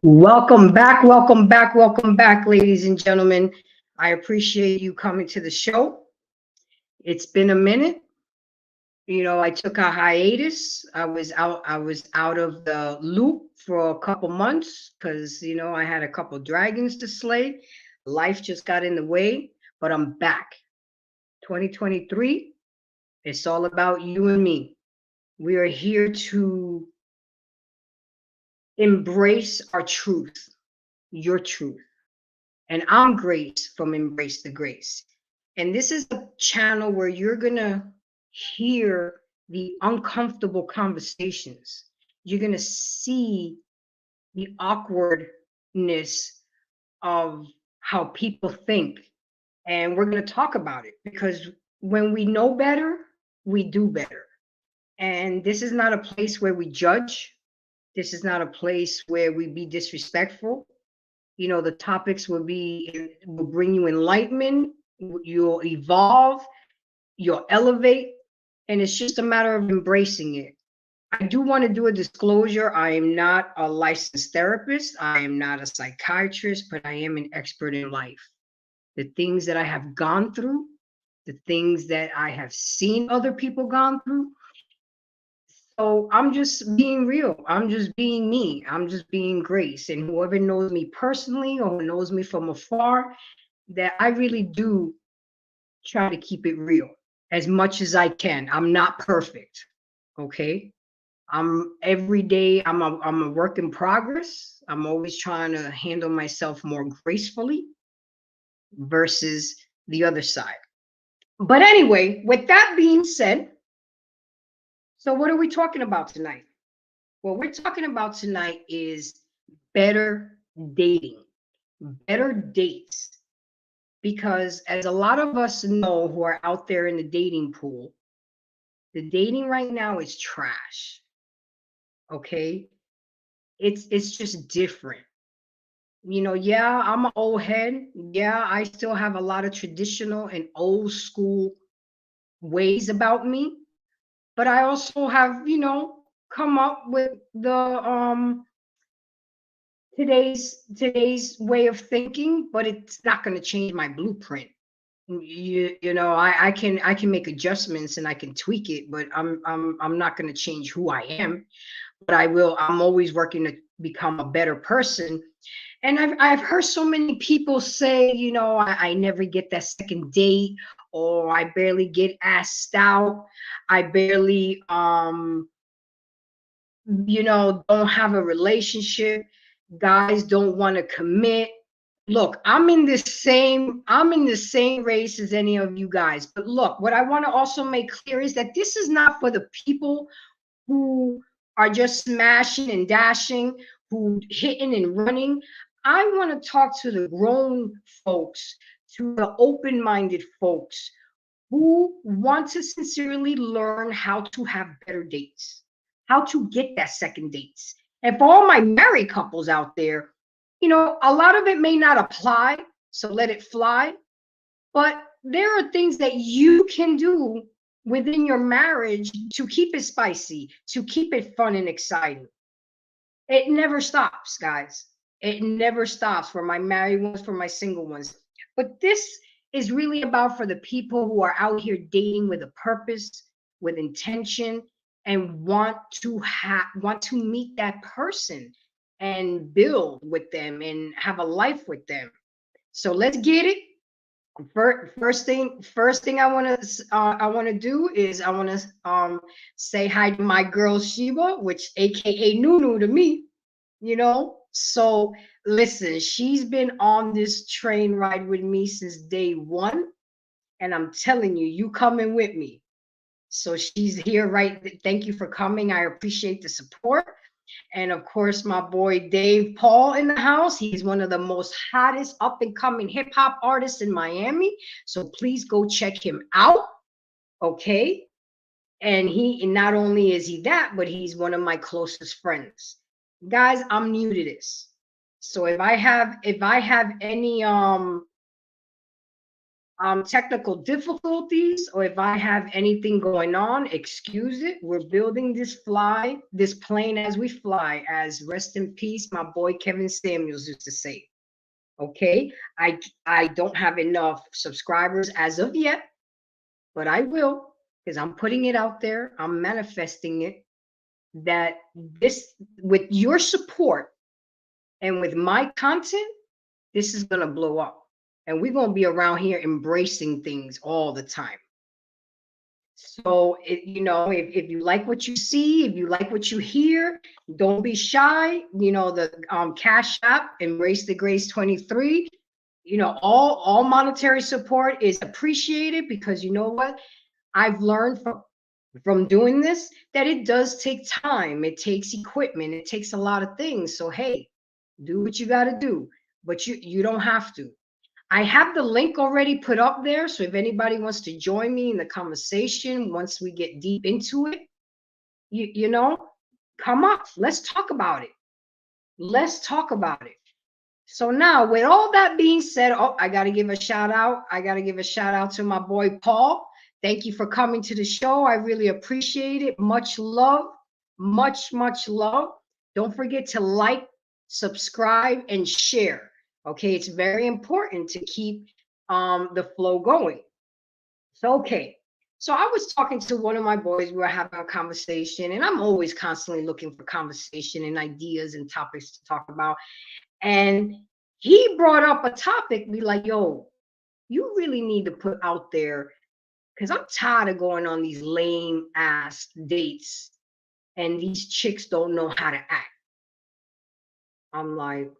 Welcome back, welcome back, welcome back, ladies and gentlemen. I appreciate you coming to the show. It's been a minute. I took a hiatus. I was out of the loop for a couple months because I had a couple dragons to slay. Life just got in the way, but I'm back. 2023, it's all about you and me. We are here to embrace our truth, your truth. And I'm Grace from Embrace the Grace. And this is a channel where you're going to hear the uncomfortable conversations. You're going to see the awkwardness of how people think. And we're going to talk about it because when we know better, we do better. And this is not a place where we judge. This is not a place where we be disrespectful. The topics will bring you enlightenment, you'll evolve, you'll elevate, and it's just a matter of embracing it. I do want to do a disclosure. I am not a licensed therapist. I am not a psychiatrist, but I am an expert in life. The things that I have gone through, the things that I have seen other people gone through. So I'm just being real. I'm just being me. I'm just being Grace. And whoever knows me personally or knows me from afar, that I really do try to keep it real as much as I can. I'm not perfect. Okay. Every day I'm a work in progress. I'm always trying to handle myself more gracefully versus the other side. But anyway, with that being said, so what are we talking about tonight? What we're talking about tonight is better dating, better dates. Because as a lot of us know who are out there in the dating pool, the dating right now is trash. Okay? It's just different. Yeah, I'm an old head. Yeah, I still have a lot of traditional and old school ways about me. But I also have, come up with the today's way of thinking, but it's not going to change my blueprint. I can make adjustments and I can tweak it, but I'm not going to change who I am. But I'm always working to become a better person. And I've heard so many people say, I never get that second date, or I barely get asked out. I barely don't have a relationship. Guys don't want to commit. Look, I'm in the same race as any of you guys. But look, what I want to also make clear is that this is not for the people who are just smashing and dashing, who hitting and running. I want to talk to the grown folks, to the open-minded folks who want to sincerely learn how to have better dates, how to get that second dates. And for all my married couples out there, a lot of it may not apply, so let it fly. But there are things that you can do within your marriage to keep it spicy, to keep it fun and exciting. It never stops, guys. It never stops for my married ones, for my single ones. But this is really about for the people who are out here dating with a purpose, with intention, and want to meet that person and build with them and have a life with them. So let's get it. First thing I want to do is I want to say hi to my girl Sheba, which AKA Nunu to me. So listen, she's been on this train ride with me since day one, and I'm telling you, you coming with me. So she's here, right? Thank you for coming. I appreciate the support. And of course, my boy Dave Paul in the house. He's one of the most hottest up and coming hip hop artists in Miami. So please go check him out. Okay. And not only is he that, but he's one of my closest friends. Guys, I'm new to this. So if I have any technical difficulties, or if I have anything going on, excuse it. We're building this plane as we fly, as rest in peace, my boy Kevin Samuels used to say. Okay, I don't have enough subscribers as of yet, but I will, because I'm putting it out there. I'm manifesting it, that this, with your support and with my content, this is going to blow up. And we're going to be around here embracing things all the time. So, if you like what you see, if you like what you hear, don't be shy. The Cash App, Embrace the Grace 23. All monetary support is appreciated, because you know what? I've learned from doing this that it does take time. It takes equipment. It takes a lot of things. So, hey, do what you got to do, but you don't have to. I have the link already put up there. So if anybody wants to join me in the conversation, once we get deep into it, come up. Let's talk about it. Let's talk about it. So now, with all that being said, I got to give a shout out. I got to give a shout out to my boy, Paul. Thank you for coming to the show. I really appreciate it. Much love, much, much love. Don't forget to like, subscribe, and share. Okay, it's very important to keep the flow going. So, okay. So I was talking to one of my boys. We were having a conversation, and I'm always constantly looking for conversation and ideas and topics to talk about. And he brought up a topic, be like, yo, you really need to put out there, because I'm tired of going on these lame ass dates and these chicks don't know how to act. I'm like,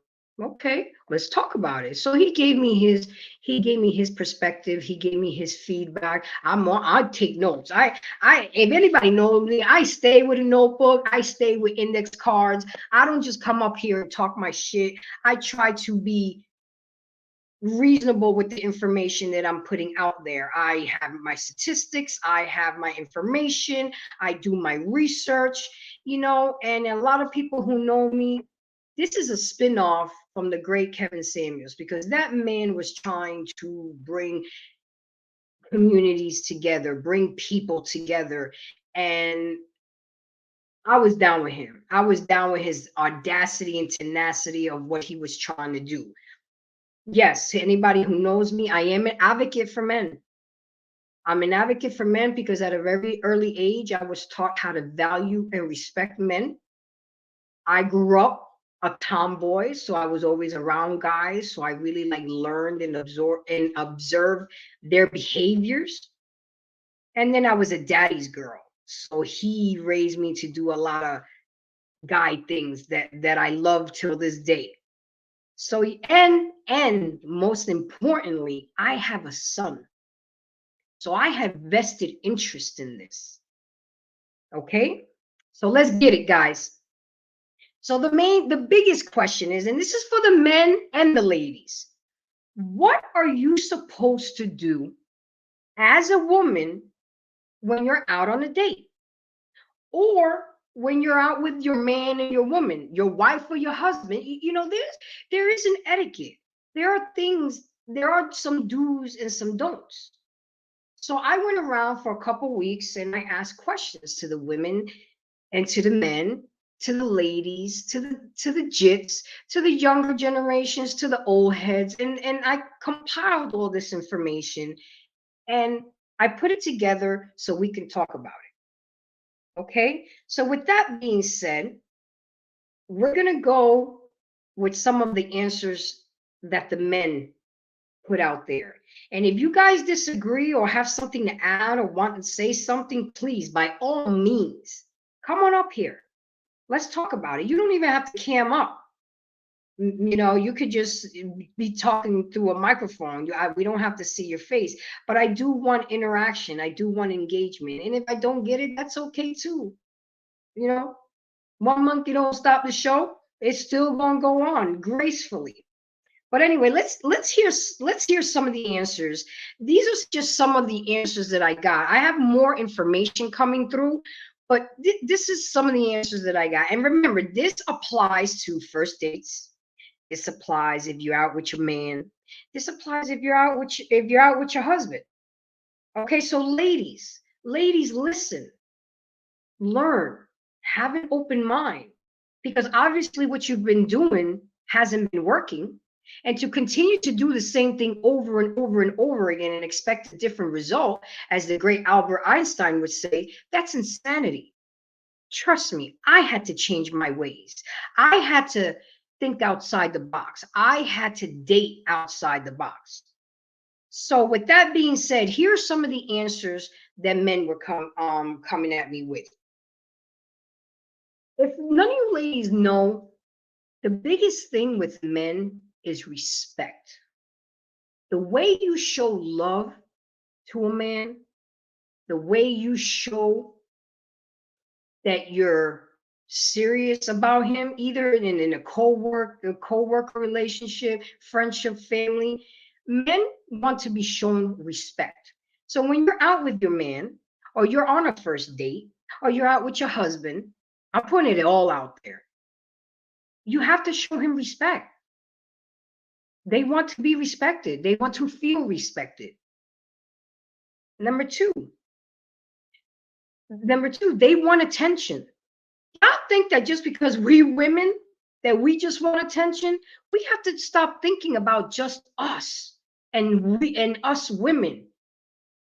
okay, let's talk about it. So he gave me his perspective. He gave me his feedback. I take notes. If anybody knows me, I stay with a notebook. I stay with index cards. I don't just come up here and talk my shit. I try to be reasonable with the information that I'm putting out there. I have my statistics, I have my information, I do my research, and a lot of people who know me, this is a spin-off from the great Kevin Samuels, because that man was trying to bring communities together, bring people together, and I was down with him. I was down with his audacity and tenacity of what he was trying to do. Yes, to anybody who knows me, I am an advocate for men. I'm an advocate for men because at a very early age, I was taught how to value and respect men. I grew up a tomboy, so I was always around guys. So I really learned and observed their behaviors. And then I was a daddy's girl. So he raised me to do a lot of guy things that I love till this day. So, and most importantly, I have a son. So I have vested interest in this. Okay? So let's get it, guys. So the biggest question is, and this is for the men and the ladies, what are you supposed to do as a woman when you're out on a date? Or when you're out with your man and your woman, your wife or your husband, there is an etiquette. There are some do's and some don'ts. So I went around for a couple weeks and I asked questions to the women and to the men, to the ladies, to the jits, to the younger generations, to the old heads, and I compiled all this information and I put it together so we can talk about it. Okay, so with that being said, we're going to go with some of the answers that the men put out there. And if you guys disagree or have something to add or want to say something, please, by all means, come on up here. Let's talk about it. You don't even have to cam up. You could just be talking through a microphone. We don't have to see your face, but I do want interaction. I do want engagement. And if I don't get it, that's okay too. 1 month you don't stop the show, it's still gonna go on gracefully. But anyway, let's hear some of the answers. These are just some of the answers that I got. I have more information coming through, but this is some of the answers that I got. And remember, this applies to first dates. This applies if you're out with your man. This applies if you're out with your husband. Okay, so ladies, listen, learn, have an open mind, because obviously what you've been doing hasn't been working. And to continue to do the same thing over and over and over again and expect a different result, as the great Albert Einstein would say, that's insanity. Trust me, I had to change my ways. I had to think outside the box. I had to date outside the box. So, with that being said, here are some of the answers that men were coming at me with. If none of you ladies know, the biggest thing with men is respect. The way you show love to a man, the way you show that you're serious about him, either in a co-worker relationship, friendship, family, men want to be shown respect. So when you're out with your man, or you're on a first date, or you're out with your husband, I'm putting it all out there. You have to show him respect. They want to be respected. They want to feel respected. Number two, they want attention. I think that just because we women, that we just want attention, we have to stop thinking about just us and us women.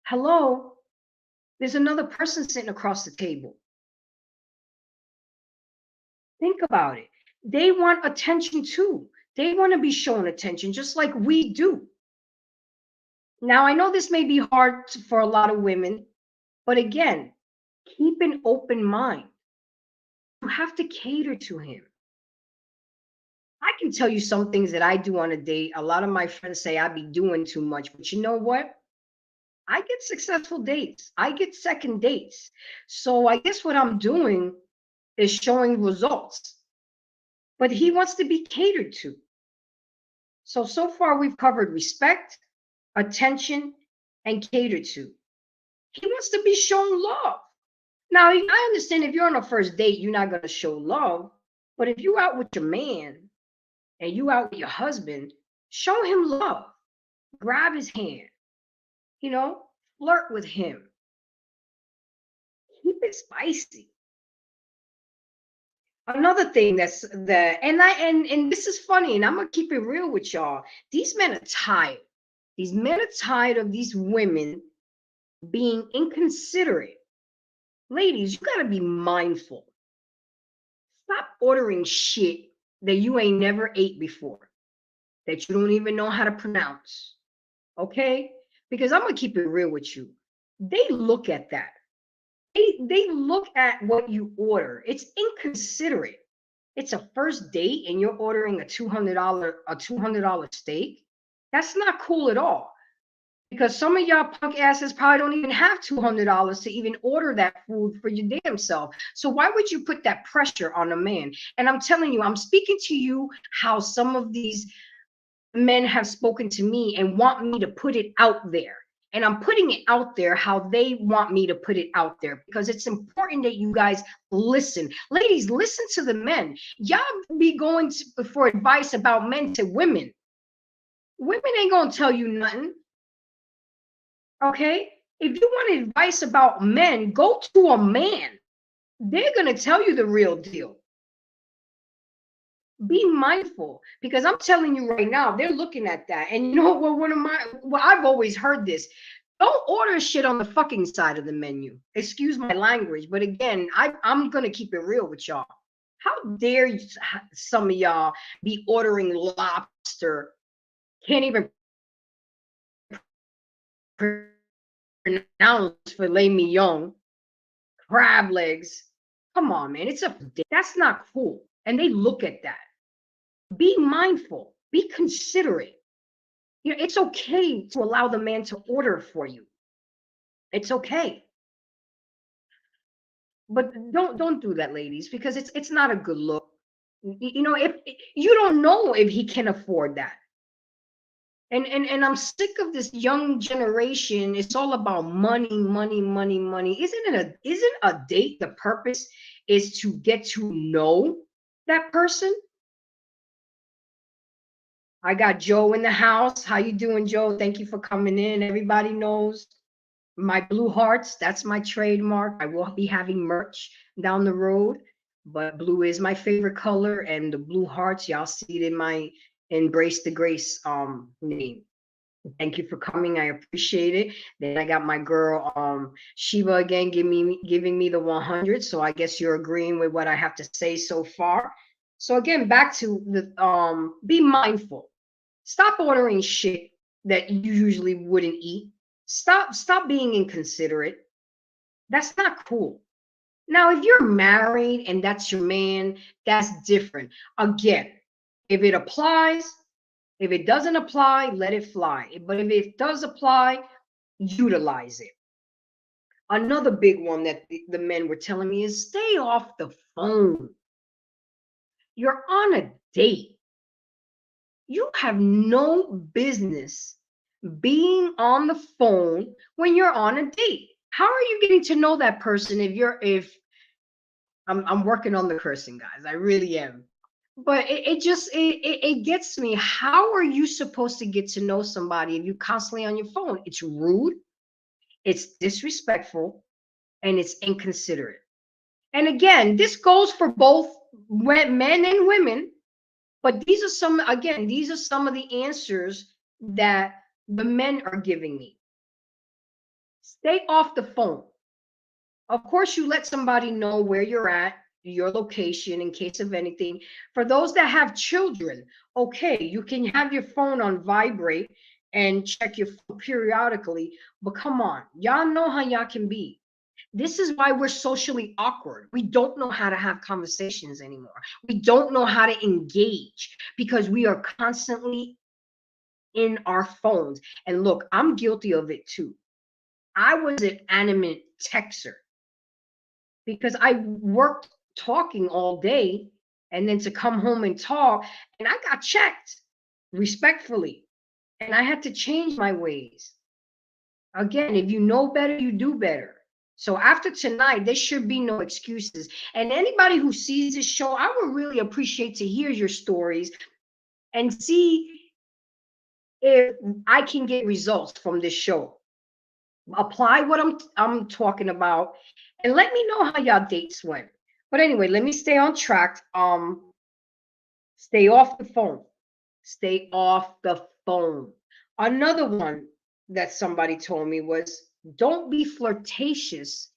Hello, there's another person sitting across the table. Think about it. They want attention too. They want to be shown attention just like we do. Now, I know this may be hard for a lot of women, but again, keep an open mind. You have to cater to him. I can tell you some things that I do on a date. A lot of my friends say I be doing too much, but you know what? I get successful dates. I get second dates. So I guess what I'm doing is showing results. But he wants to be catered to. So far we've covered respect, attention, and catered to. He wants to be shown love. Now, I understand if you're on a first date, you're not going to show love. But if you're out with your man and you out with your husband, show him love. Grab his hand, flirt with him. Keep it spicy. Another thing and this is funny, and I'm gonna keep it real with y'all. These men are tired. These men are tired of these women being inconsiderate. Ladies, you gotta be mindful. Stop ordering shit that you ain't never ate before, that you don't even know how to pronounce. Okay? Because I'm gonna keep it real with you. They look at that. They look at what you order. It's inconsiderate. It's a first date and you're ordering a $200 steak. That's not cool at all. Because some of y'all punk asses probably don't even have $200 to even order that food for your damn self. So why would you put that pressure on a man? And I'm telling you, I'm speaking to you how some of these men have spoken to me and want me to put it out there. And I'm putting it out there how they want me to put it out there, because it's important that you guys listen. Ladies, listen to the men. Y'all be going for advice about men to women. Women ain't gonna tell you nothing. Okay? If you want advice about men, go to a man. They're gonna tell you the real deal. Be mindful, because I'm telling you right now, they're looking at that. And you know what, I've always heard this. Don't order shit on the fucking side of the menu. Excuse my language, but again, I'm gonna keep it real with y'all. How dare some of y'all be ordering lobster, can't even pronounce filet mignon, crab legs. Come on, man, that's not cool. And they look at that. Be mindful, be considerate. It's okay to allow the man to order for you. It's okay. But don't do that, ladies, because it's not a good look. If you don't know if he can afford that. And I'm sick of this young generation. It's all about money, money, money, money. Isn't a date the purpose is to get to know that person? I got Joe in the house. How you doing, Joe? Thank you for coming in. Everybody knows my blue hearts. That's my trademark. I will be having merch down the road, but blue is my favorite color, and the blue hearts, y'all see it in my Embrace the Grace name. Thank you for coming. I appreciate it. Then I got my girl Shiva again giving me the 100. So I guess you're agreeing with what I have to say so far. So again, back to the be mindful. Stop ordering shit that you usually wouldn't eat. Stop being inconsiderate. That's not cool. Now, if you're married and that's your man, that's different. Again, if it applies, if it doesn't apply, let it fly. But if it does apply, utilize it. Another big one that the men were telling me is stay off the phone. You're on a date. You have no business being on the phone when you're on a date. How are you getting to know that person if I'm working on the cursing, guys. I really am. But it gets me. How are you supposed to get to know somebody if you're constantly on your phone? It's rude, it's disrespectful, and it's inconsiderate. And again, this goes for both men and women. But these are some of the answers that the men are giving me. Stay off the phone. Of course, you let somebody know where you're at, your location in case of anything. For those that have children, okay, you can have your phone on vibrate and check your phone periodically. But come on, y'all know how y'all can be. This is why we're socially awkward. We don't know how to have conversations anymore. We don't know how to engage because we are constantly in our phones. And look, I'm guilty of it too. I was an animate texter because I worked talking all day and then to come home and talk, and I got checked respectfully, and I had to change my ways. Again, if you know better, you do better. So after tonight, there should be no excuses. And anybody who sees this show, I would really appreciate to hear your stories and see if I can get results from this show. Apply what I'm talking about, and let me know how y'all dates went. But anyway, let me stay on track. Stay off the phone. Stay off the phone. Another one that somebody told me was don't be flirtatious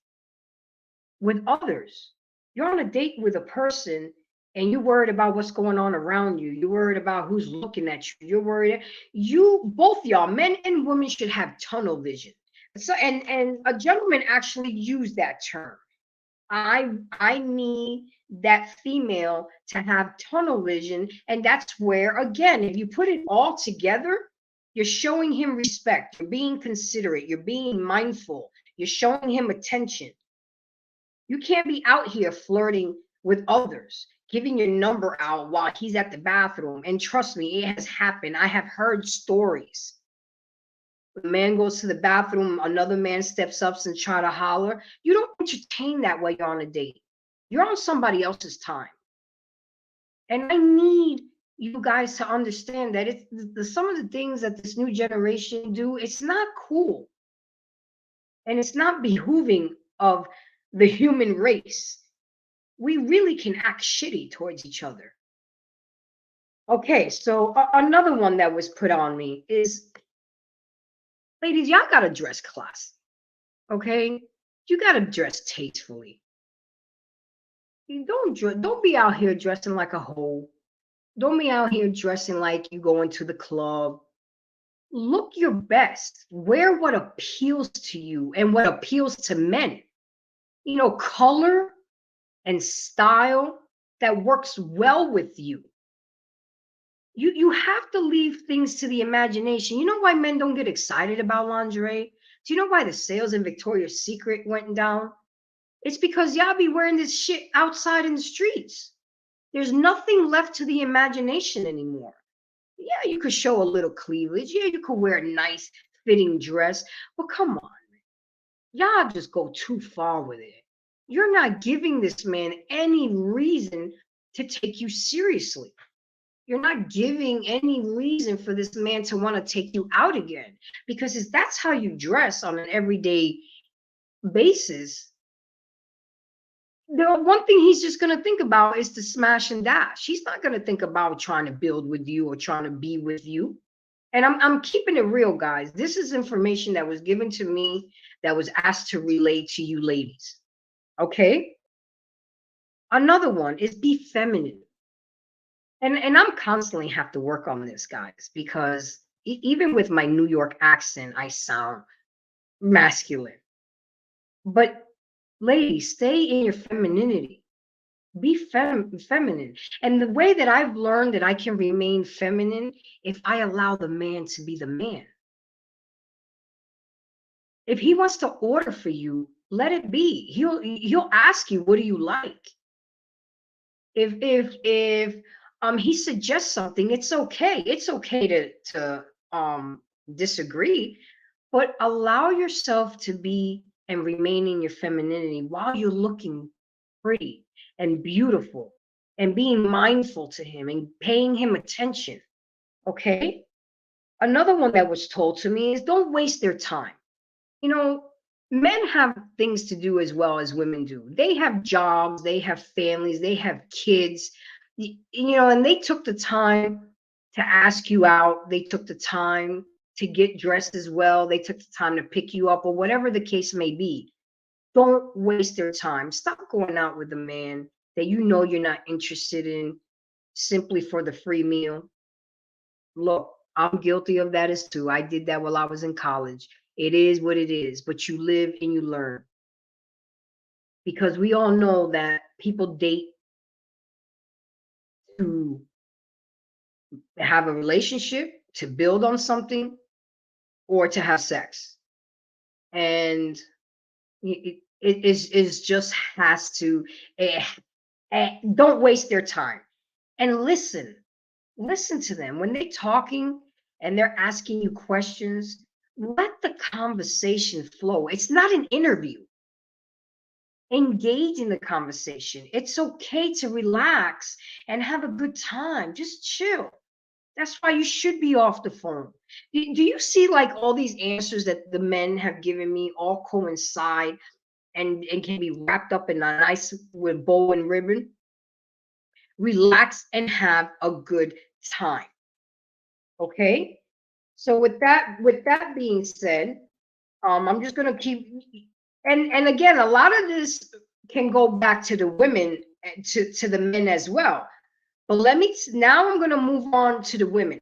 with others. You're on a date with a person and you're worried about what's going on around you. You're worried about who's looking at you. You're worried. You both y'all, men and women, should have tunnel vision. So and a gentleman actually used that term. I need that female to have tunnel vision, and that's where again, if you put it all together, you're showing him respect, you're being considerate, you're being mindful, you're showing him attention. You can't be out here flirting with others, giving your number out while he's at the bathroom. And trust me, it has happened. I have heard stories. The man goes to the bathroom, another man steps up and try to holler. You don't entertain that while you're on a date. You're on somebody else's time. And I need you guys to understand that some of the things that this new generation do, it's not cool. And it's not behooving of the human race. We really can act shitty towards each other. Okay, so another one that was put on me is, ladies, y'all gotta dress classy. Okay, you gotta dress tastefully. You don't be out here dressing like a hoe. Don't be out here dressing like you going to the club. Look your best. Wear what appeals to you and what appeals to men. You know, color and style that works well with you. You have to leave things to the imagination. You know why men don't get excited about lingerie? Do you know why the sales in Victoria's Secret went down? It's because y'all be wearing this shit outside in the streets. There's nothing left to the imagination anymore. Yeah, you could show a little cleavage. Yeah, you could wear a nice fitting dress. But come on, y'all just go too far with it. You're not giving this man any reason to take you seriously. You're not giving any reason for this man to want to take you out again, because that's how you dress on an everyday basis. The one thing he's just going to think about is to smash and dash. He's not going to think about trying to build with you or trying to be with you. And I'm keeping it real, guys. This is information that was given to me, that was asked to relay to you ladies. Okay? Another one is be feminine. And I'm constantly have to work on this, guys, because even with my New York accent, I sound masculine. But ladies, stay in your femininity. Be feminine. And the way that I've learned that I can remain feminine, if I allow the man to be the man. If he wants to order for you, let it be. He'll ask you, what do you like? If he suggests something, it's okay. It's okay to disagree, but allow yourself to be and remain in your femininity while you're looking pretty and beautiful and being mindful to him and paying him attention. Okay? Another one that was told to me is don't waste their time. You know, men have things to do as well as women do. They have jobs, they have families, they have kids, and they took the time to ask you out. They took the time to get dressed as well. They took the time to pick you up, or whatever the case may be. Don't waste their time. Stop going out with a man that you know you're not interested in simply for the free meal. Look, I'm guilty of that as too. I did that while I was in college. It is what it is, but you live and you learn. Because we all know that people date to have a relationship, to build on something, or to have sex. And it is just has to, don't waste their time. And listen to them. When they're talking and they're asking you questions, let the conversation flow. It's not an interview. Engage in the conversation. It's okay to relax and have a good time. Just chill. That's why you should be off the phone. Do you see like all these answers that the men have given me all coincide and can be wrapped up in a nice with bow and ribbon? Relax and have a good time. Okay? So with that being said, I'm just gonna keep, and again, a lot of this can go back to the women, to the men as well. But now I'm gonna move on to the women.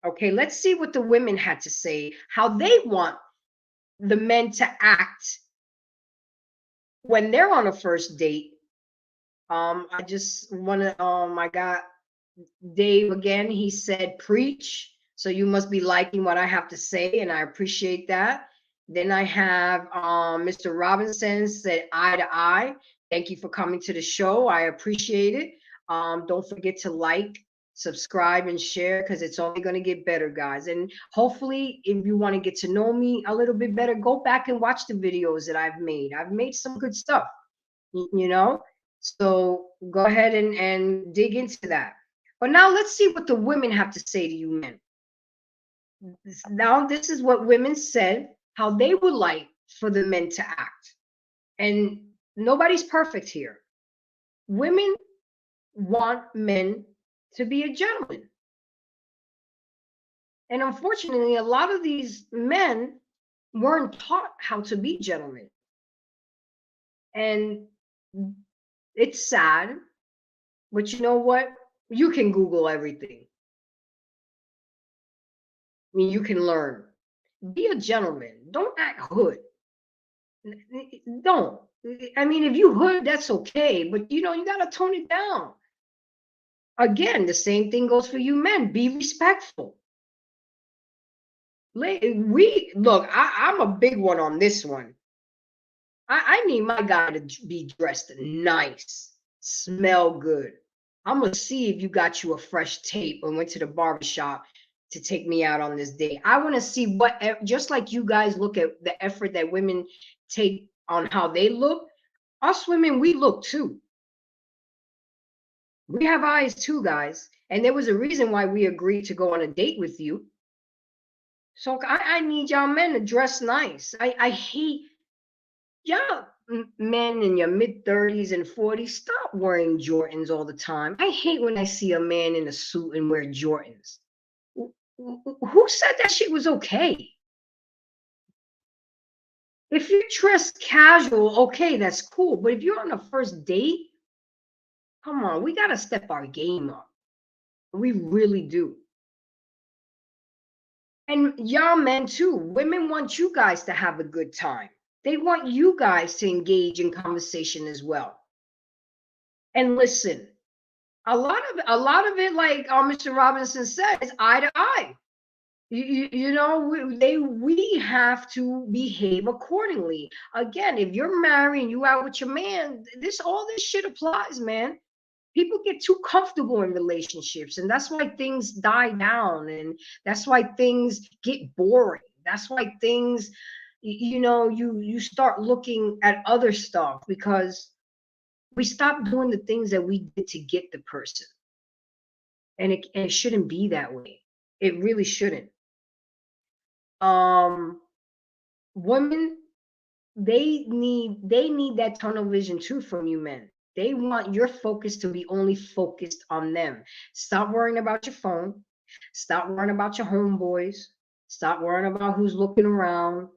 Okay, let's see what the women had to say, how they want the men to act when they're on a first date. I just wanna I got Dave again. He said, preach. So you must be liking what I have to say, and I appreciate that. Then I have Mr. Robinson said, eye to eye. Thank you for coming to the show. I appreciate it. Don't forget to like, subscribe, and share, because it's only going to get better, guys. And hopefully, if you want to get to know me a little bit better, go back and watch the videos that I've made. I've made some good stuff, so go ahead and dig into that. But now let's see what the women have to say to you men. Now, this is what women said, how they would like for the men to act. And nobody's perfect here. Women want men to be a gentleman. And unfortunately, a lot of these men weren't taught how to be gentlemen. And it's sad, but you know what? You can Google everything. I mean, you can learn. Be a gentleman. Don't act hood. Don't. I mean, if you hood, that's okay, but you got to tone it down. Again, the same thing goes for you men. Be respectful. Look, I'm a big one on this one. I need my guy to be dressed nice, smell good. I'm going to see if you got you a fresh tape and went to the barbershop to take me out on this date. I want to see just like you guys look at the effort that women take on how they look, us women, we look too. We have eyes too, guys. And there was a reason why we agreed to go on a date with you. So I need y'all men to dress nice. I hate y'all men in your mid-30s and 40s. Stop wearing Jordans all the time. I hate when I see a man in a suit and wear Jordans. Who said that shit was okay? If you dress casual, okay, that's cool. But if you're on a first date, come on, we got to step our game up. We really do. And y'all men too. Women want you guys to have a good time. They want you guys to engage in conversation as well. And listen, a lot of it, like Mr. Robinson said, is eye to eye. You know, we have to behave accordingly. Again, if you're married and you out with your man, all this shit applies, man. People get too comfortable in relationships, and that's why things die down, and that's why things get boring. That's why things, you know, you start looking at other stuff because we stop doing the things that we did to get the person. And it shouldn't be that way. It really shouldn't. Women, they need that tunnel vision too from you men. They want your focus to be only focused on them. Stop worrying about your phone. Stop worrying about your homeboys. Stop worrying about who's looking around.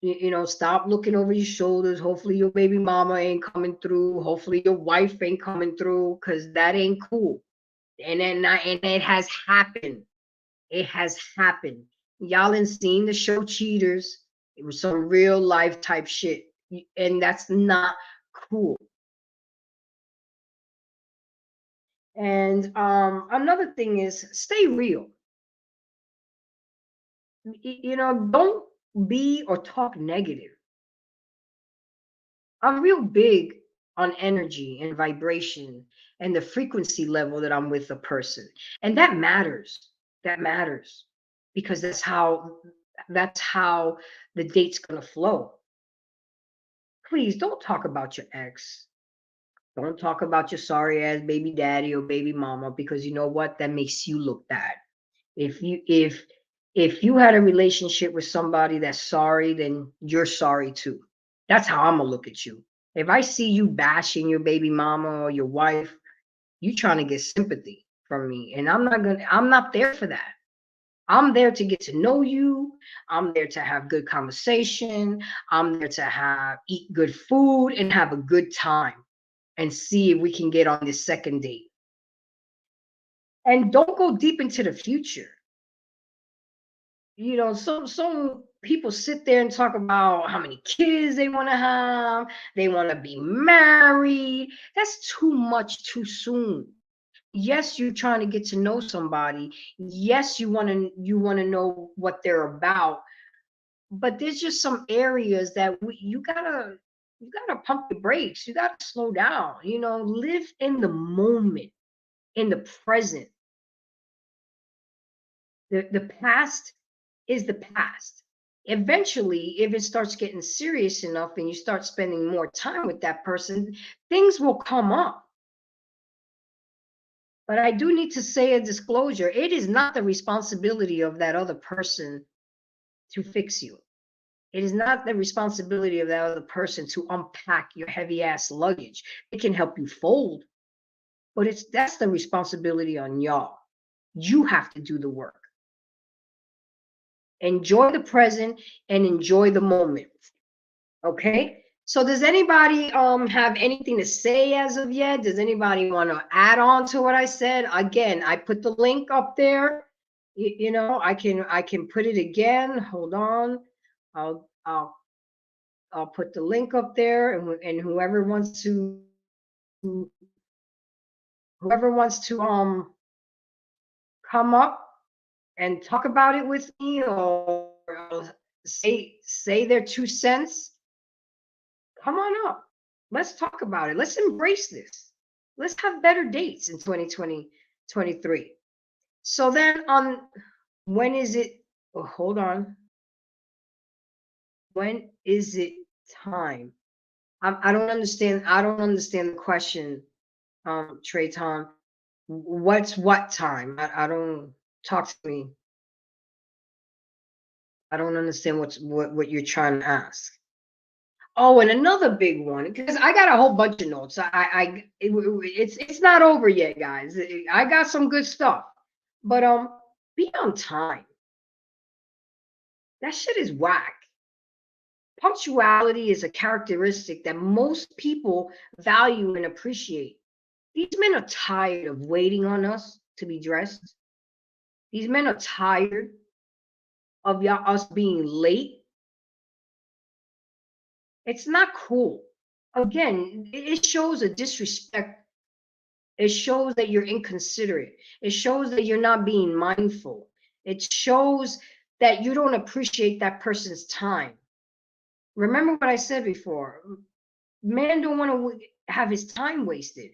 You know, stop looking over your shoulders. Hopefully your baby mama ain't coming through. Hopefully your wife ain't coming through, because that ain't cool. And it has happened. It has happened. Y'all ain't seen the show Cheaters. It was some real life type shit. And that's not cool. And another thing is, stay real. You know, don't be or talk negative. I'm real big on energy and vibration and the frequency level that I'm with a person. And that matters. That matters because that's how the date's going to flow. Please don't talk about your ex. Don't talk about your sorry ass baby daddy or baby mama, because you know what? That makes you look bad. If you had a relationship with somebody that's sorry, then you're sorry too. That's how I'm gonna look at you. If I see you bashing your baby mama or your wife, you trying to get sympathy from me. And I'm not there for that. I'm there to get to know you. I'm there to have good conversation. I'm there to eat good food and have a good time and see if we can get on this second date. And don't go deep into the future. You know, some people sit there and talk about how many kids they want to have, they want to be married. That's too much too soon. Yes, you're trying to get to know somebody. Yes, you want to know what they're about. But there's just some areas that you gotta pump the brakes. You gotta slow down. You know, live in the moment, in the present. The past is the past. Eventually, if it starts getting serious enough and you start spending more time with that person, things will come up. But I do need to say a disclosure. It is not the responsibility of that other person to fix you. It is not the responsibility of that other person to unpack your heavy ass luggage. It can help you fold, but that's the responsibility on y'all. You have to do the work. Enjoy the present and enjoy the moment. Okay? So does anybody have anything to say as of yet? Does anybody want to add on to what I said? Again, I put the link up there. You know, I can put it again. Hold on. I'll put the link up there, and whoever wants to come up and talk about it with me, or say their 2 cents, come on up. Let's talk about it. Let's embrace this. Let's have better dates in 2023. So then when is it? Oh, hold on. When is it time? I don't understand. I don't understand the question, Trey Tom. What's what time? I don't talk to me. I don't understand what you're trying to ask. Oh, and another big one, because I got a whole bunch of notes. It's not over yet, guys. I got some good stuff, but be on time. That shit is whack. Punctuality is a characteristic that most people value and appreciate. These men are tired of waiting on us to be dressed. These men are tired of us being late. It's not cool. Again, it shows a disrespect. It shows that you're inconsiderate. It shows that you're not being mindful. It shows that you don't appreciate that person's time. Remember what I said before. Man don't want to have his time wasted.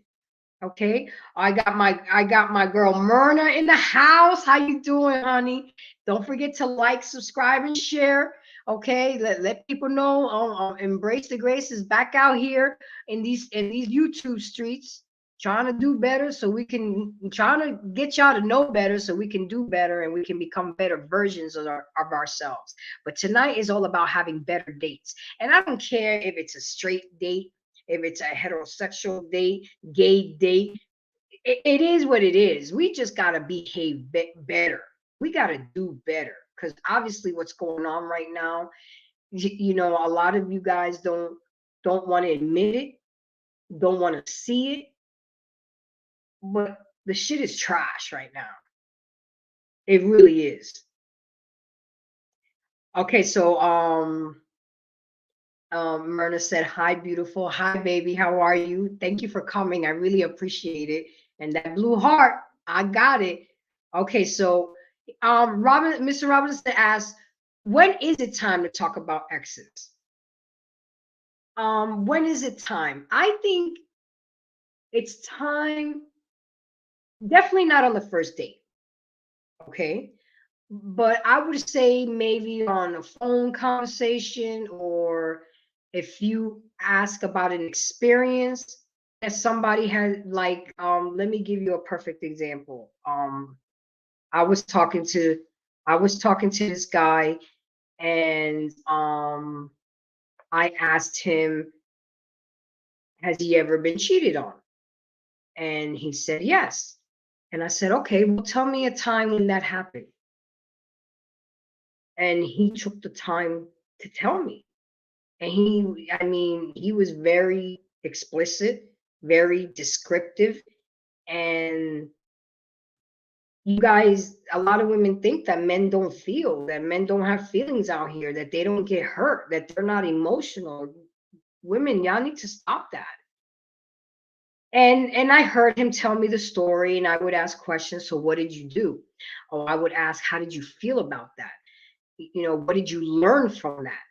Okay, I got my girl Myrna in the house. How you doing, honey? Don't forget to like, subscribe, and share. Okay, let people know. Embrace the Grace is back out here in these YouTube streets, trying to do better, so we can trying to get y'all to know better, so we can do better and we can become better versions of ourselves. But tonight is all about having better dates, and I don't care if it's a straight date, if it's a heterosexual date, gay date. It is what it is. We just got to behave better. We got to do better, because obviously what's going on right now, a lot of you guys don't want to admit it, don't want to see it, but the shit is trash right now. It really is. Okay, so Myrna said, "Hi, beautiful. Hi, baby. How are you? Thank you for coming. I really appreciate it." And that blue heart, I got it. Okay, so Mr. Robinson asked, "When is it time to talk about exes?" When is it time? I think it's time. Definitely not on the first date. Okay, but I would say maybe on a phone conversation, or if you ask about an experience that somebody had, like, let me give you a perfect example. I was talking to I was talking to this guy, and I asked him, has he ever been cheated on? And he said yes. And I said, okay, well, tell me a time when that happened. And he took the time to tell me. And he was very explicit, very descriptive. And you guys, a lot of women think that men don't feel, that men don't have feelings out here, that they don't get hurt, that they're not emotional. Women, y'all need to stop that. And I heard him tell me the story, and I would ask questions. So what did you do? Oh, I would ask, how did you feel about that? What did you learn from that?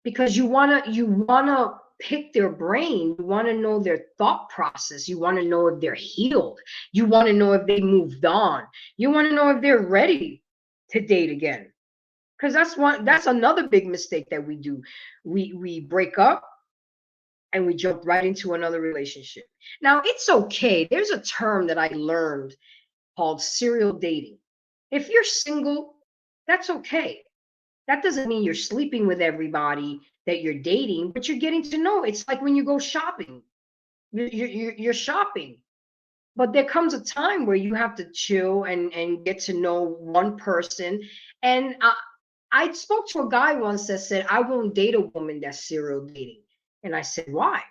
Because you wanna pick their brain. You want to know their thought process. You want to know if they're healed. You want to know if they moved on. You want to know if they're ready to date again. Because that's another big mistake that we do. We break up and we jump right into another relationship. Now, it's okay. There's a term that I learned called serial dating. If you're single, that's okay. That doesn't mean you're sleeping with everybody that you're dating, but you're getting to know. It's like when you go shopping. You're shopping, but there comes a time where you have to chill and get to know one person. And I spoke to a guy once that said, "I won't date a woman that's serial dating." And I said, "Why?"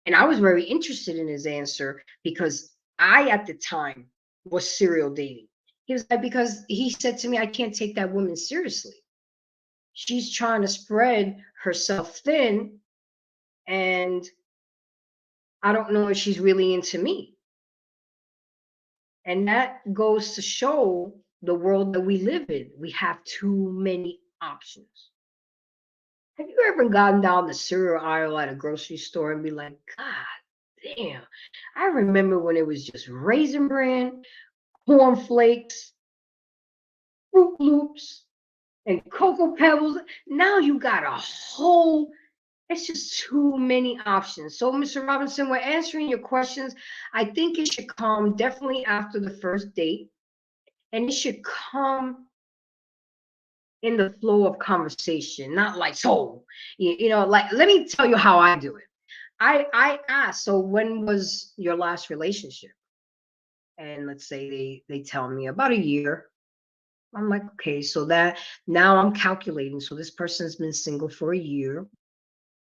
And I was very interested in his answer, because I, at the time, was serial dating. He was like, because he said to me, "I can't take that woman seriously. She's trying to spread herself thin, and I don't know if she's really into me." And that goes to show the world that we live in. We have too many options. Have you ever gotten down the cereal aisle at a grocery store and be like, God damn, I remember when it was just Raisin Bran, cornflakes, Fruit Loops, and Cocoa Pebbles. Now you got a whole It's just too many options. So, Mr. Robinson, we're answering your questions. I think it should come definitely after the first date, and it should come in the flow of conversation, not like, so, like, let me tell you how I do it. I ask, so when was your last relationship? And let's say they tell me about a year. I'm like, okay, so that now I'm calculating. So this person's been single for a year.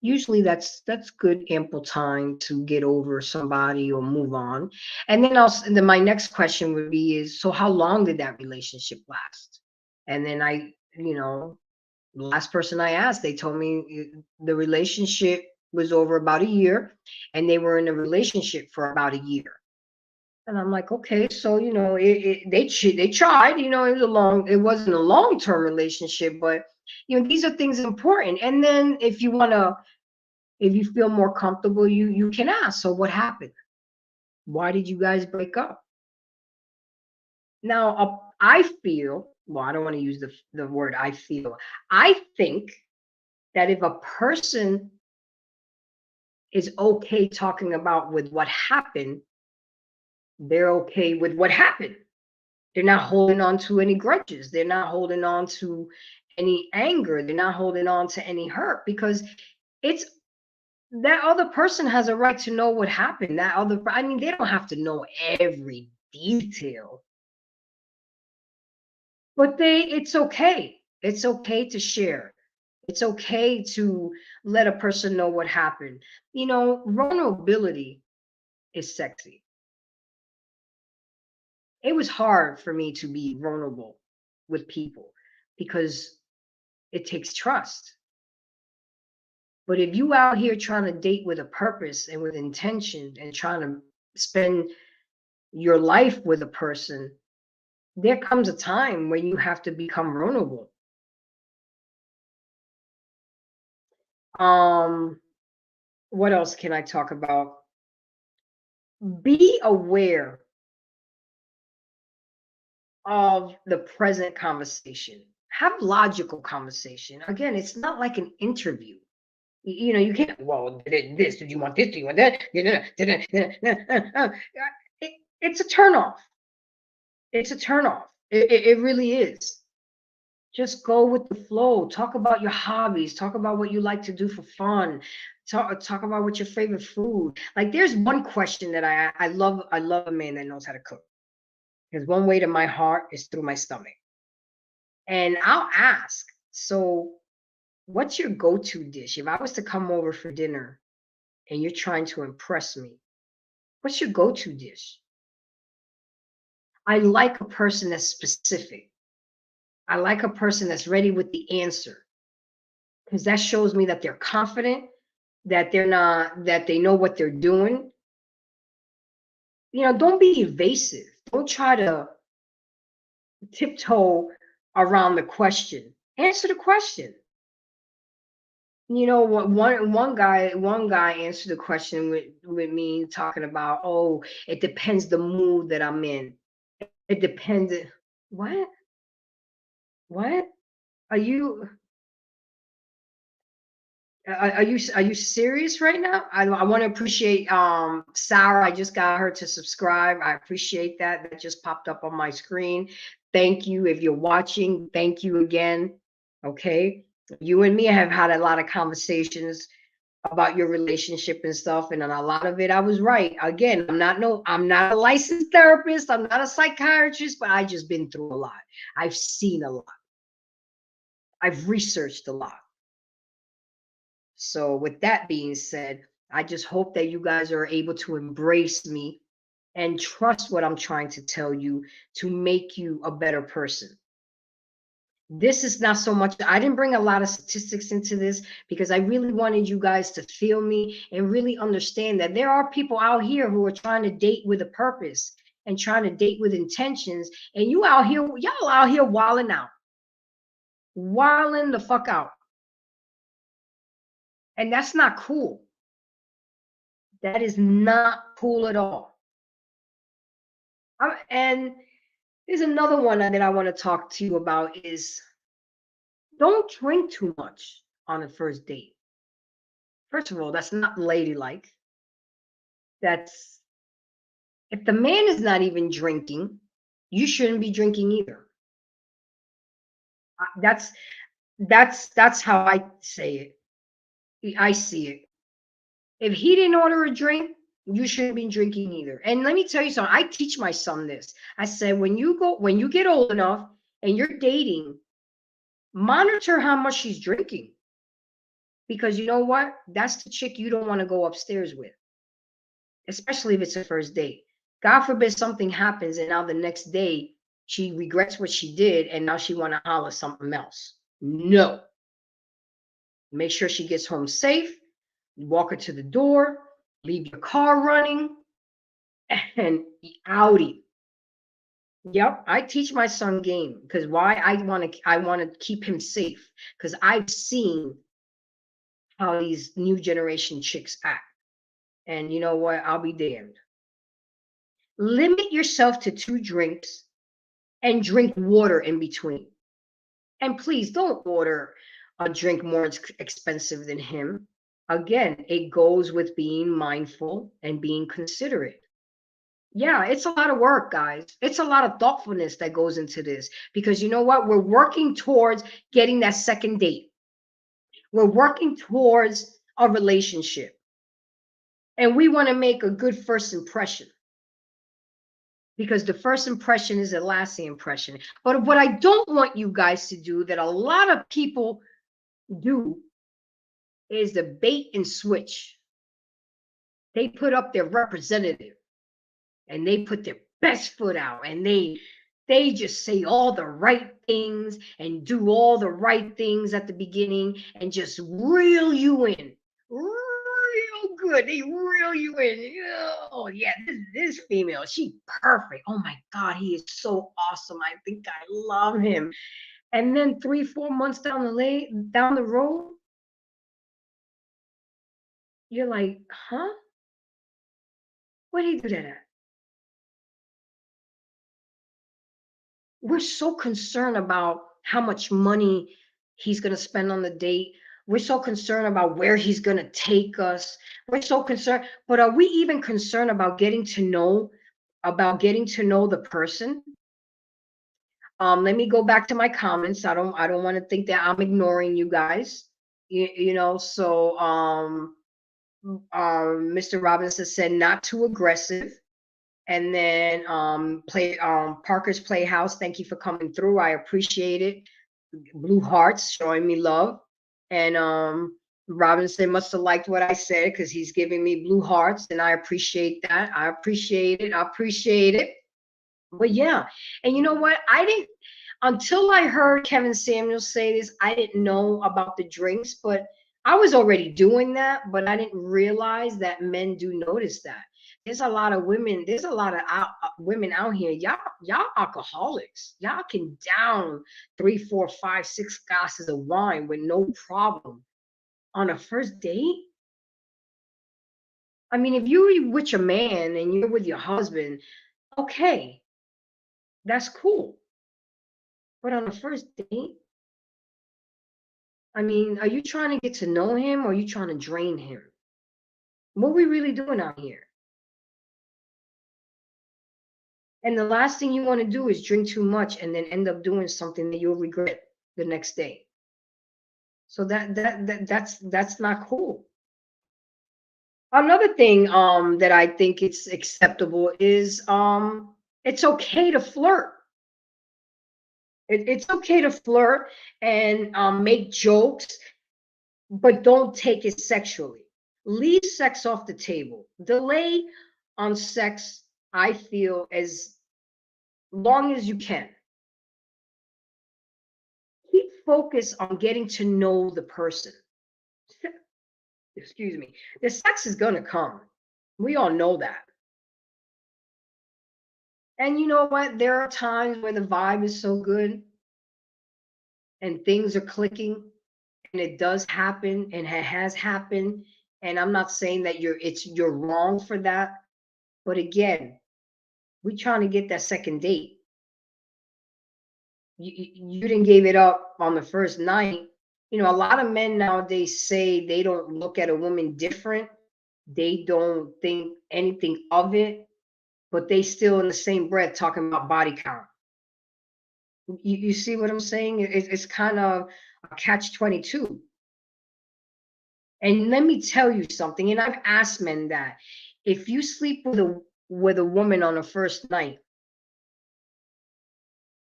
Usually that's good ample time to get over somebody or move on. And then my next question would be is, so how long did that relationship last? And then the last person I asked, they told me the relationship was over about a year, and they were in a relationship for about a year. And I'm like, okay, so they tried. It wasn't a long-term relationship, but these are things important. And then if you feel more comfortable, you can ask, so what happened? Why did you guys break up? Now, I feel, well, I don't want to use the word I feel. I think that if a person is okay talking about with what happened, they're okay with what happened. They're not holding on to any grudges. They're not holding on to any anger. They're not holding on to any hurt, because it's that other person has a right to know what happened. I mean, they don't have to know every detail, but it's okay. It's okay to share. It's okay to let a person know what happened. Vulnerability is sexy. It was hard for me to be vulnerable with people because it takes trust. But if you out here trying to date with a purpose and with intention and trying to spend your life with a person, there comes a time when you have to become vulnerable. Um, what else can I talk about? Be aware of the present conversation. Have logical conversation. Again, it's not like an interview. You can't, well, did you want this? Do you want that? It's a turnoff. It's a turnoff. It really is. Just go with the flow. Talk about your hobbies. Talk about what you like to do for fun. Talk about what's your favorite food. Like, there's one question that I love. I love a man that knows how to cook. Because one way to my heart is through my stomach. And I'll ask, so what's your go-to dish? If I was to come over for dinner and you're trying to impress me, what's your go-to dish? I like a person that's specific. I like a person that's ready with the answer, because that shows me that they're confident, that they know what they're doing. Don't be evasive. Don't try to tiptoe around the question. Answer the question. One guy answered the question with me talking about, oh, it depends the mood that I'm in. It depends. What? What? Are you are you serious right now? I want to appreciate Sarah. I just got her to subscribe. I appreciate that. That just popped up on my screen. Thank you. If you're watching, thank you again. Okay. You and me have had a lot of conversations about your relationship and stuff, and on a lot of it I was right. Again, I'm not a licensed therapist, I'm not a psychiatrist, but I just been through a lot. I've seen a lot. I've researched a lot. So, with that being said, I just hope that you guys are able to embrace me and trust what I'm trying to tell you to make you a better person. This is not so much, I didn't bring a lot of statistics into this because I really wanted you guys to feel me and really understand that there are people out here who are trying to date with a purpose and trying to date with intentions. And y'all out here wilding the fuck out. And that's not cool. That is not cool at all. And there's another one that I want to talk to you about is, don't drink too much on a first date. First of all, that's not ladylike. That's if the man is not even drinking, you shouldn't be drinking either. That's how I say it. I see it. If he didn't order a drink, you shouldn't be drinking either. And let me tell you something. I teach my son this. I said, when you get old enough and you're dating, monitor how much she's drinking. Because you know what? That's the chick you don't want to go upstairs with, especially if it's a first date. God forbid something happens and now the next day she regrets what she did and now she want to holler something else. No. Make sure she gets home safe. Walk her to the door, leave your car running, and outie. Yep, I teach my son game because why I want to keep him safe because I've seen how these new generation chicks act. And you know what? I'll be damned. Limit yourself to 2 drinks and drink water in between. And please don't order a drink more expensive than him. Again, it goes with being mindful and being considerate. Yeah, it's a lot of work, guys. It's a lot of thoughtfulness that goes into this because you know what? We're working towards getting that second date. We're working towards a relationship. And we want to make a good first impression because the first impression is a lasting impression. But what I don't want you guys to do that a lot of people do is the bait and switch. They put up their representative and they put their best foot out and they just say all the right things and do all the right things at the beginning and just reel you in real good. They reel you in. Oh yeah, this female, she perfect. Oh my God, he is so awesome. I think I love him. And then 3-4 months down the road, you're like, huh? Where did he do that at? We're so concerned about how much money he's going to spend on the date. We're so concerned about where he's going to take us. We're so concerned, but are we even concerned about getting to know the person? Let me go back to my comments. I don't want to think that I'm ignoring you guys. So Mr. Robinson said not too aggressive. And then Parker's Playhouse, thank you for coming through. I appreciate it. Blue Hearts showing me love. And Robinson must have liked what I said because he's giving me blue hearts, and I appreciate that. I appreciate it. I appreciate it. But yeah, and you know what? I didn't until I heard Kevin Samuels say this, I didn't know about the drinks, but I was already doing that, but I didn't realize that men do notice that. There's a lot of women, there's a lot of women out here. Y'all alcoholics. Y'all can down 3, 4, 5, 6 glasses of wine with no problem on a first date. I mean, if you're with your man and you're with your husband, okay, that's cool. But on a first date, I mean, are you trying to get to know him or are you trying to drain him? What are we really doing out here? And the last thing you want to do is drink too much and then end up doing something that you'll regret the next day. So that's not cool. Another thing that I think it's acceptable is it's okay to flirt. It's okay to flirt and make jokes, but don't take it sexually. Leave sex off the table. Delay on sex, I feel, as long as you can. Keep focus on getting to know the person. Excuse me. The sex is going to come. We all know that. And you know what? There are times where the vibe is so good and things are clicking, and it does happen and it has happened. And I'm not saying that you're wrong for that. But again, we're trying to get that second date. You didn't give it up on the first night. A lot of men nowadays say they don't look at a woman different. They don't think anything of it, but they still in the same breath talking about body count. You see what I'm saying? It's kind of a catch 22. And let me tell you something, and I've asked men that if you sleep with a woman on a first night,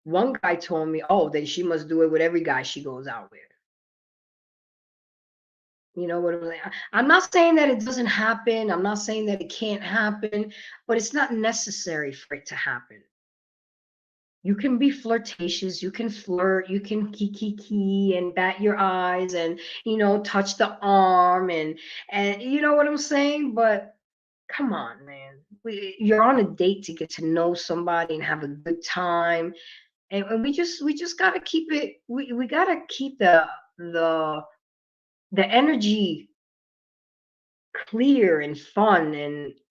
one guy told me, oh, then she must do it with every guy she goes out with. You know what I'm saying? I'm not saying that it doesn't happen. I'm not saying that it can't happen, but it's not necessary for it to happen. You can be flirtatious, you can flirt, you can kiki and bat your eyes and touch the arm and you know what I'm saying? But come on, man. You're on a date to get to know somebody and have a good time. And we just gotta keep it, we gotta keep the energy clear and fun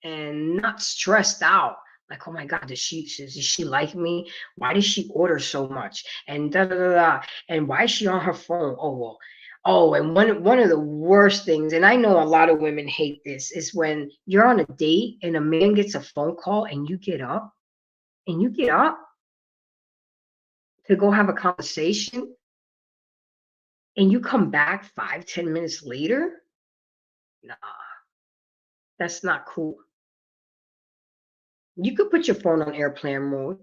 and not stressed out. Like, oh my God, does she like me? Why does she order so much? And da da da da. And why is she on her phone? Oh well. Oh, and one of the worst things, and I know a lot of women hate this, is when you're on a date and a man gets a phone call and you get up to go have a conversation and you come back 5, 10 minutes later. Nah, that's not cool. You could put your phone on airplane mode.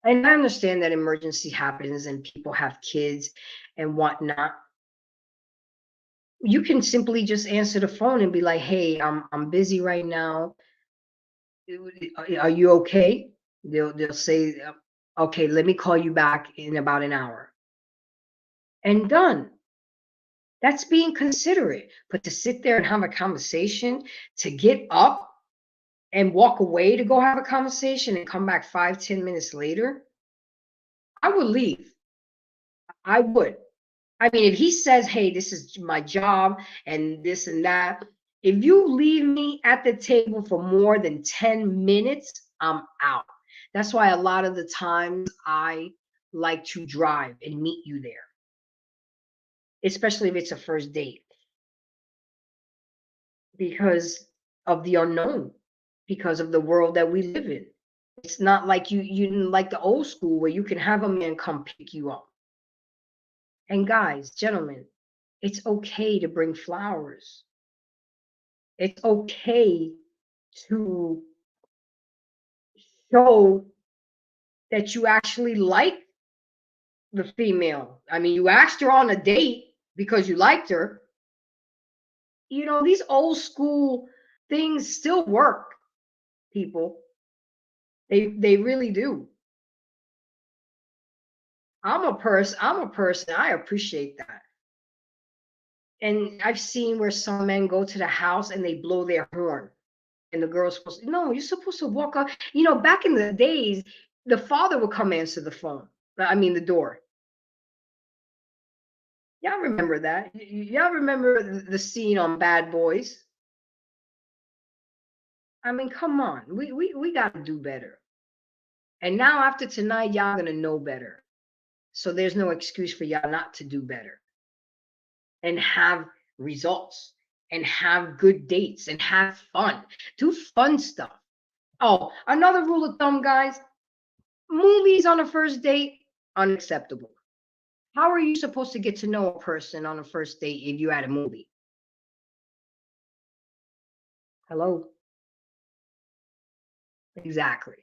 And I understand that emergency happens and people have kids and whatnot. You can simply just answer the phone and be like, "Hey, I'm busy right now. Are you okay?" They'll say, "Okay, let me call you back in about an hour." And done. That's being considerate. But to sit there and have a conversation, to get up and walk away to go have a conversation and come back 5, 10 minutes later, I would leave. I would. I mean, if he says, hey, this is my job and this and that, if you leave me at the table for more than 10 minutes, I'm out. That's why a lot of the times I like to drive and meet you there, especially if it's a first date, because of the unknown, because of the world that we live in. It's not like you like the old school where you can have a man come pick you up. And guys, gentlemen, it's okay to bring flowers. It's okay to show that you actually like the female. I mean, you asked her on a date because you liked her. These old school things still work, people. They really do. I'm a person. I appreciate that. And I've seen where some men go to the house and they blow their horn. And the girl's supposed to, no, you're supposed to walk up. Back in the days, the father would come answer the phone. I mean, the door. Y'all remember that? Y'all remember the scene on Bad Boys? I mean, come on. We got to do better. And now after tonight, y'all going to know better. So there's no excuse for y'all not to do better and have results and have good dates and have fun. Do fun stuff. Oh, another rule of thumb, guys. Movies on a first date, unacceptable. How are you supposed to get to know a person on a first date if you're at a movie? Hello? Exactly.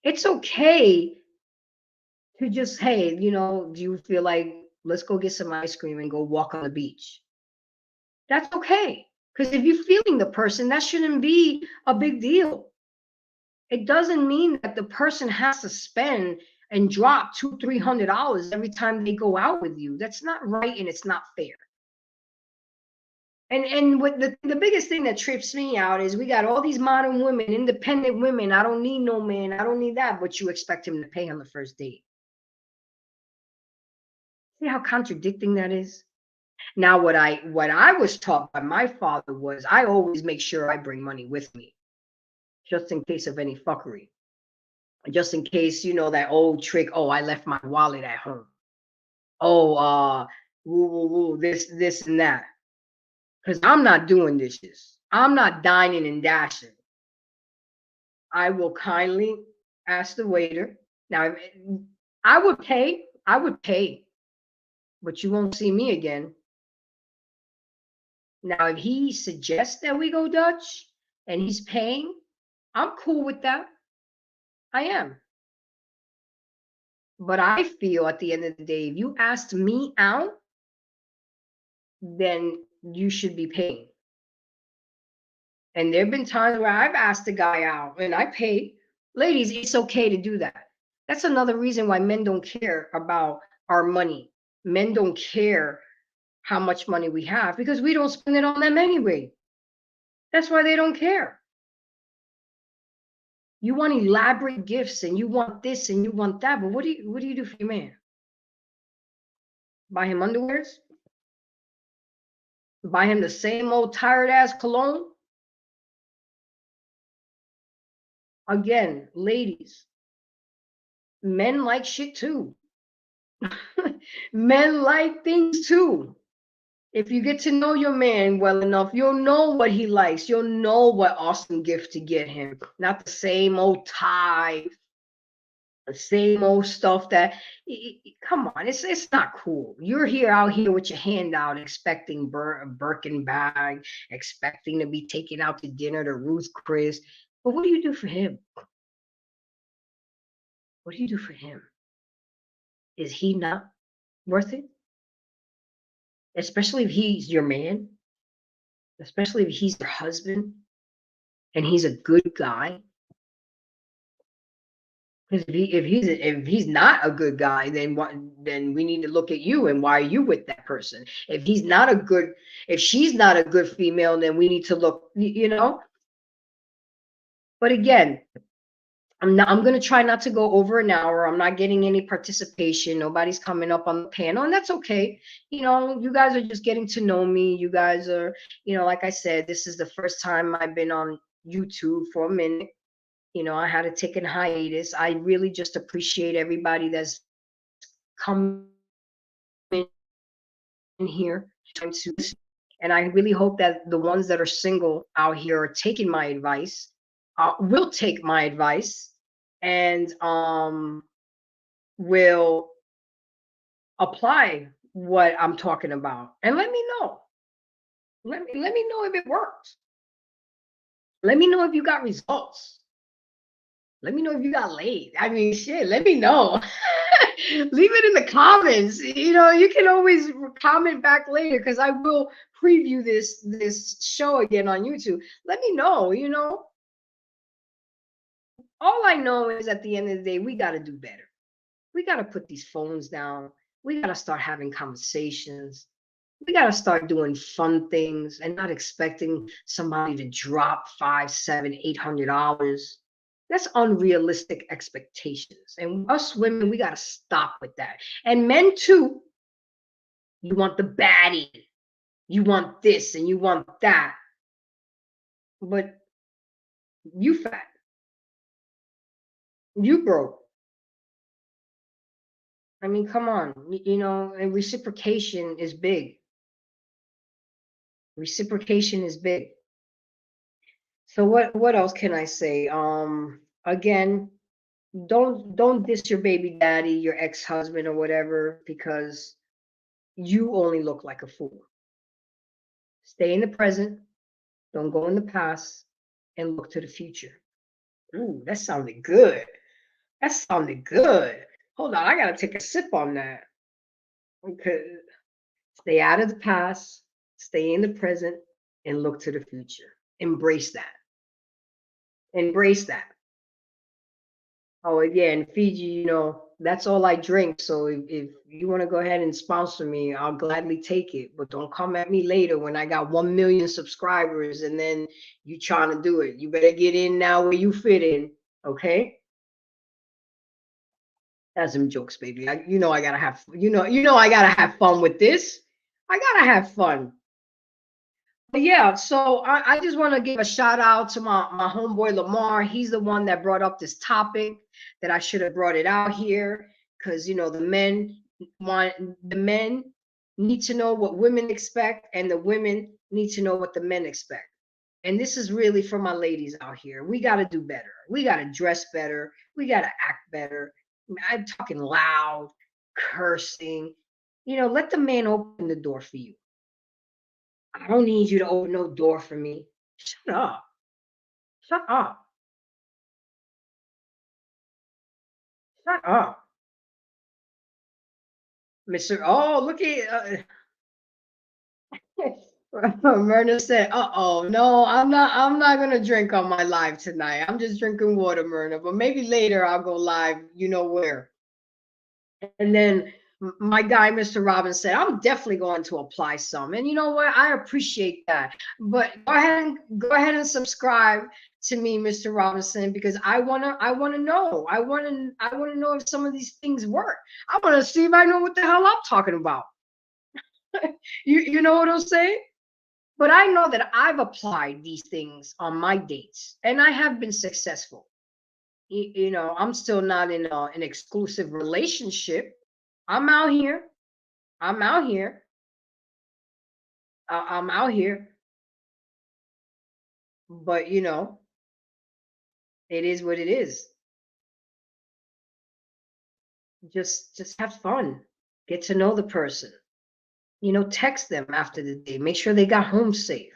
It's okay to just, hey, do you feel like let's go get some ice cream and go walk on the beach? That's okay. Because if you're feeling the person, that shouldn't be a big deal. It doesn't mean that the person has to spend and drop $200, $300 every time they go out with you. That's not right and it's not fair. And what the biggest thing that trips me out is we got all these modern women, independent women. I don't need no man. I don't need that. But you expect him to pay on the first date. See how contradicting that is? Now, what I was taught by my father was I always make sure I bring money with me, just in case of any fuckery. just in case, you know, that old trick. Oh, I left my wallet at home. Oh, woo, woo, woo, this and that. Because I'm not doing dishes. I'm not dining and dashing. I will kindly ask the waiter. Now, I would pay, but you won't see me again. Now, if he suggests that we go Dutch and he's paying, I'm cool with that. I am. But I feel at the end of the day, if you asked me out, then you should be paying. And there have been times where I've asked a guy out and I pay. Ladies, it's okay to do that. That's another reason why men don't care about our money. Men don't care how much money we have because we don't spend it on them anyway. That's why they don't care. You want elaborate gifts and you want this and you want that, but what do you do for your man? Buy him underwears? Buy him the same old tired ass cologne? Again, ladies, men like shit too. Men like things too. If you get to know your man well enough, you'll know what he likes. You'll know what awesome gift to get him. Not the same old tie, the same old stuff that come on, it's not cool. You're here out here with your hand out, expecting a Birkin bag, expecting to be taken out to dinner to Ruth Chris. But what do you do for him? What do you do for him? Is he not worth it? Especially if he's your man, especially if he's your husband and he's a good guy. Because if he's not a good guy, then what? Then we need to look at you and why are you with that person? If she's not a good female, then we need to look, you know. But again, I'm gonna try not to go over an hour. I'm not getting any participation. Nobody's coming up on the panel, and that's okay. You know, you guys are just getting to know me. You guys are, you know, like I said, this is the first time I've been on YouTube for a minute. You know, I had to take a hiatus. I really just appreciate everybody that's come in here and I really hope that the ones that are single out here are taking my advice, will take my advice, and will apply what I'm talking about. And let me know. Let me know if it works. Let me know if you got results. Let me know if you got laid. I mean, shit, let me know. Leave it in the comments. You know, you can always comment back later because I will preview this show again on YouTube. Let me know, you know. All I know is at the end of the day, we got to do better. We got to put these phones down. We got to start having conversations. We got to start doing fun things and not expecting somebody to drop $500, $700, $800. That's unrealistic expectations. And us women, we got to stop with that. And men too. You want the baddie. You want this and you want that. But you fat. You broke. I mean, come on. You know, and reciprocation is big. Reciprocation is big. So what else can I say? Again, don't diss your baby daddy, your ex-husband or whatever, because you only look like a fool. Stay in the present, don't go in the past, and look to the future. Ooh, that sounded good. That sounded good. Hold on, I gotta take a sip on that. Okay. Stay out of the past, stay in the present, and look to the future. Embrace that. Embrace that. Oh, yeah, in Fiji, you know, that's all I drink. So if you want to go ahead and sponsor me, I'll gladly take it. But don't come at me later when I got 1 million subscribers and then you trying to do it. You better get in now where you fit in, okay? That's some jokes, baby. You know I gotta have, I gotta have fun with this. I gotta have fun. But yeah, so I just want to give a shout out to my homeboy Lamar. He's the one that brought up this topic that I should have brought it out here because the men need to know what women expect, and the women need to know what the men expect. And this is really for my ladies out here. We got to do better. We got to dress better. We got to act better. I'm talking loud, cursing. Let the man open the door for you. I don't need you to open no door for me. Shut up. Shut up. Shut up. Mr. Oh, look at Myrna said, uh-oh, no, I'm not gonna drink on my live tonight. I'm just drinking water, Myrna. But maybe later I'll go live, you know where. And then my guy, Mr. Robbins, said, I'm definitely going to apply some. And you know what? I appreciate that. But go ahead and subscribe to me, Mr. Robinson, because I wanna know. I wanna know if some of these things work. I want to see if I know what the hell I'm talking about. You know what I'm saying? But I know that I've applied these things on my dates and I have been successful. I'm still not in an exclusive relationship. I'm out here. I'm out here. I'm out here. But it is what it is. Just have fun. Get to know the person. Text them after the day. Make sure they got home safe.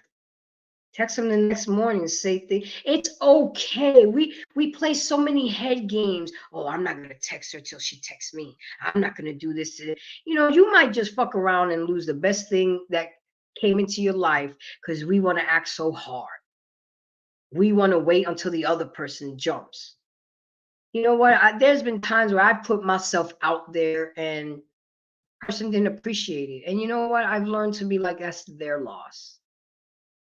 Text them the next morning and say it's okay. We play so many head games. Oh, I'm not gonna text her till she texts me. I'm not gonna do this. You might just fuck around and lose the best thing that came into your life because we want to act so hard. We want to wait until the other person jumps. You know what? There's been times where I put myself out there and the person didn't appreciate it. And you know what? I've learned to be like, that's their loss.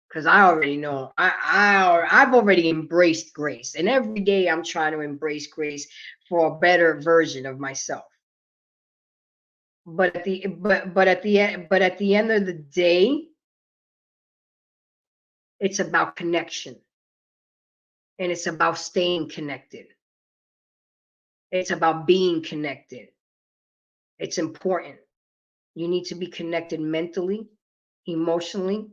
Because I already know I've already embraced grace, and every day I'm trying to embrace grace for a better version of myself. But at the end of the day, it's about connection, and it's about staying connected. It's about being connected. It's important. You need to be connected mentally, emotionally,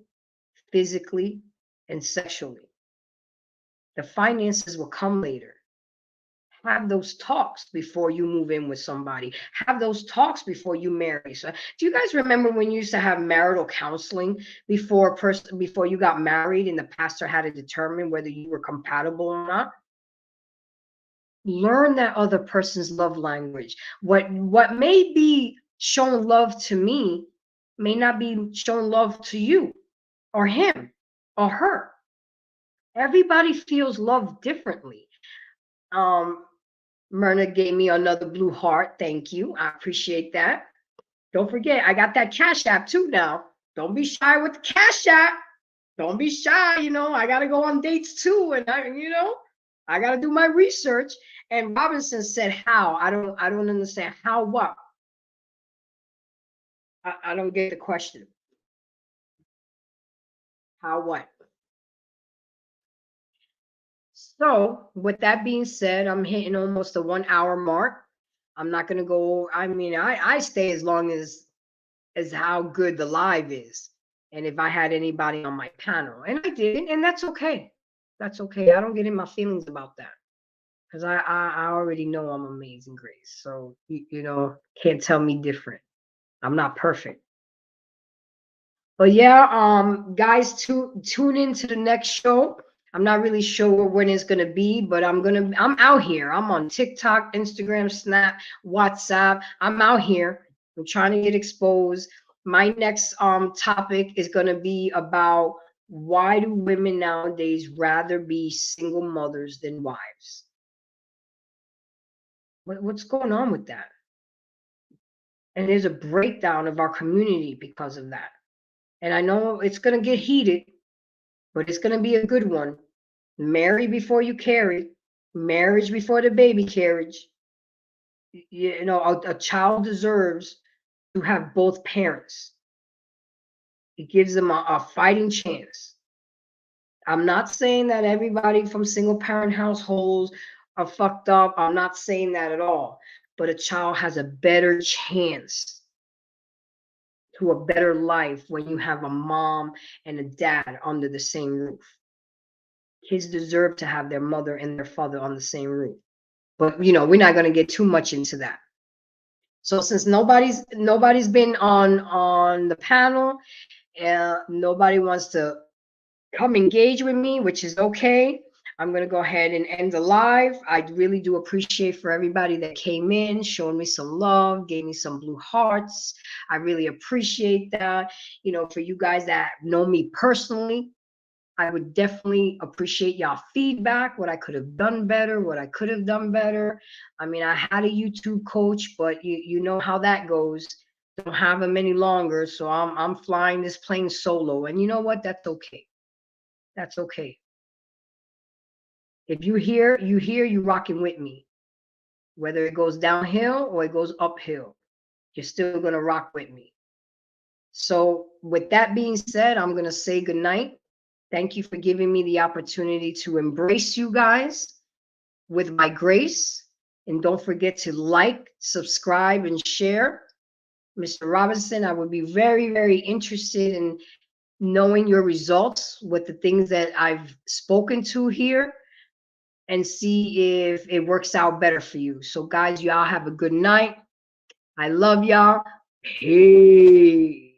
physically, and sexually. The finances will come later. Have those talks before you move in with somebody. Have those talks before you marry. So, do you guys remember when you used to have marital counseling before you got married, and the pastor had to determine whether you were compatible or not? Learn that other person's love language. What may be shown love to me may not be shown love to you or him or her. Everybody feels love differently. Myrna gave me another blue heart. Thank you. I appreciate that. Don't forget, I got that Cash App too now. Don't be shy with the Cash App. Don't be shy. I got to go on dates too. And I got to do my research. And Robinson said, how? I don't understand. How what? I don't get the question. How what? So, with that being said, I'm hitting almost the 1 hour mark. I'm not going to go. I mean, I stay as long as how good the live is, and if I had anybody on my panel, and I didn't, and that's okay. That's okay. I don't get in my feelings about that because I already know I'm amazing grace. So can't tell me different. I'm not perfect. But yeah, guys, tune into the next show. I'm not really sure when it's gonna be, but I'm out here. I'm on TikTok, Instagram, Snap, WhatsApp. I'm out here. I'm trying to get exposed. My next topic is gonna be about why do women nowadays rather be single mothers than wives? What's going on with that? And there's a breakdown of our community because of that. And I know it's gonna get heated, but it's going to be a good one. Marry before you carry, marriage before the baby carriage. A child deserves to have both parents. It gives them a fighting chance. I'm not saying that everybody from single parent households are fucked up. I'm not saying that at all. But a child has a better chance to a better life when you have a mom and a dad under the same roof. Kids deserve to have their mother and their father on the same roof. But you know, we're not going to get too much into that. So since nobody's been on the panel, nobody wants to come engage with me, which is okay. I'm going to go ahead and end the live. I really do appreciate for everybody that came in, showed me some love, gave me some blue hearts. I really appreciate that. You know, for you guys that know me personally, I would definitely appreciate y'all feedback, what I could have done better, what I could have done better. I mean, I had a YouTube coach, but you know how that goes. Don't have him any longer, so I'm flying this plane solo. And you know what? That's okay. That's okay. If you hear, you rocking with me. Whether it goes downhill or it goes uphill, you're still gonna rock with me. So with that being said, I'm gonna say good night. Thank you for giving me the opportunity to embrace you guys with my grace. And don't forget to like, subscribe, and share. Mr. Robinson, I would be very, very interested in knowing your results with the things that I've spoken to here, and see if it works out better for you. So guys, y'all have a good night. I love y'all. Peace.